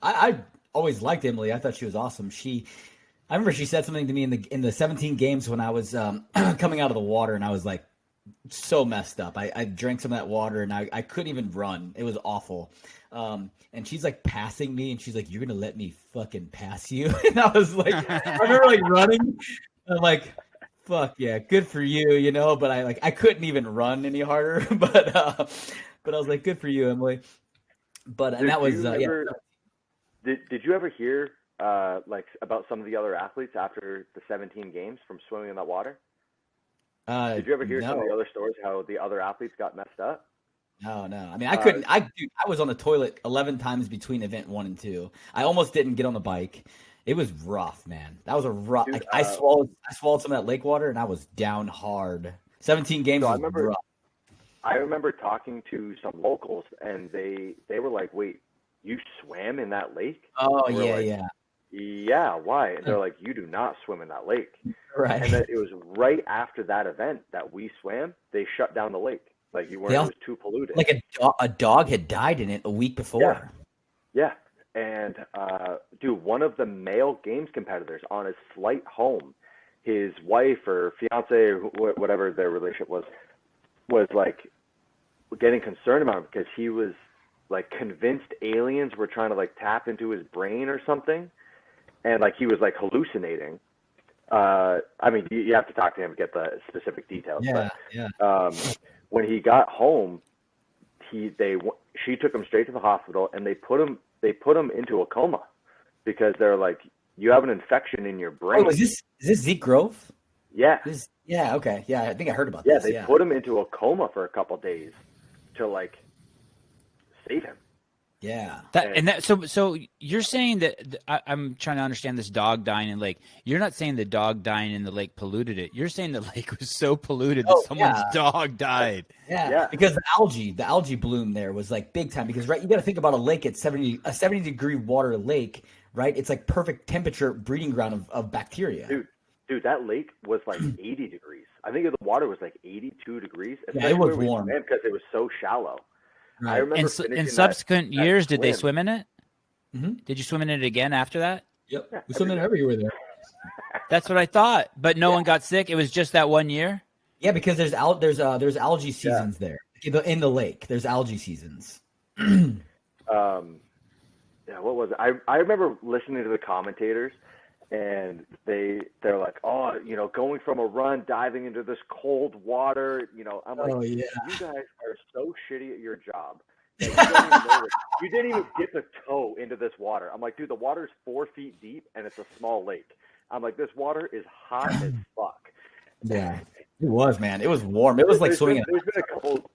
I always liked Emily. I thought she was awesome. I remember she said something to me in the 17 games when I was coming out of the water, and I was like so messed up. I drank some of that water, and I couldn't even run. It was awful. And she's like passing me, and she's like, "You're gonna let me fucking pass you?" And I was like, I remember like running. I'm like, "Fuck yeah, good for you," you know. But I couldn't even run any harder. But I was like, "Good for you, Emily." But and that was yeah. Did you ever hear like about some of the other athletes after the 17 games from swimming in that water? Did you ever hear some of the other stories how the other athletes got messed up? No. I mean, I couldn't. Dude, I was on the toilet 11 times between event 1 and 2. I almost didn't get on the bike. It was rough, man. That was a rough. Dude, I swallowed some of that lake water, and I was down hard. 17 games was rough. I remember talking to some locals, and they were like, "Wait, you swam in that lake?" Oh yeah, like, yeah. Yeah, why? And they're like, "You do not swim in that lake." Right. And then it was right after that event that we swam. They shut down the lake. Like it was too polluted. Like a dog had died in it a week before. Yeah. And dude, one of the male games competitors on his flight home, his wife or fiance or whatever their relationship was like getting concerned about him because he was like convinced aliens were trying to like tap into his brain or something, and like he was like hallucinating. I mean, you have to talk to him to get the specific details. Yeah, when he got home, she took him straight to the hospital, and they put him into a coma because they're like, you have an infection in your brain. Oh, is this Zeke Grove? Yeah. Yeah. Okay. Yeah, I think I heard about this. Yeah, they put him into a coma for a couple days to like save him. Yeah. So you're saying that I'm trying to understand this dog dying in the lake. You're not saying the dog dying in the lake polluted it. You're saying the lake was so polluted that someone's dog died. Yeah. Because the algae bloom there was like big time. Because you got to think about a lake at a 70-degree water lake, right? It's like perfect temperature breeding ground of bacteria. Dude, that lake was like 80 degrees. I think the water was like 82 degrees. Yeah, it was warm because it was so shallow. Right. I remember in subsequent years, did they swim. swim in it? Mm-hmm. Did you swim in it again after that? Yep. We swim in it every year with it. That's what I thought. But no one got sick. It was just that 1 year. Yeah, because there's algae seasons there in the lake. There's algae seasons. What was it? I remember listening to the commentators, and they're like, oh, going from a run, diving into this cold water, I'm like, you guys are so shitty at your job. You didn't even dip a toe into this water. I'm like, dude, the water is 4 feet deep, and it's a small lake. I'm like, this water is hot as fuck. Yeah, it was, man. It was warm. It was like swimming. There's been a couple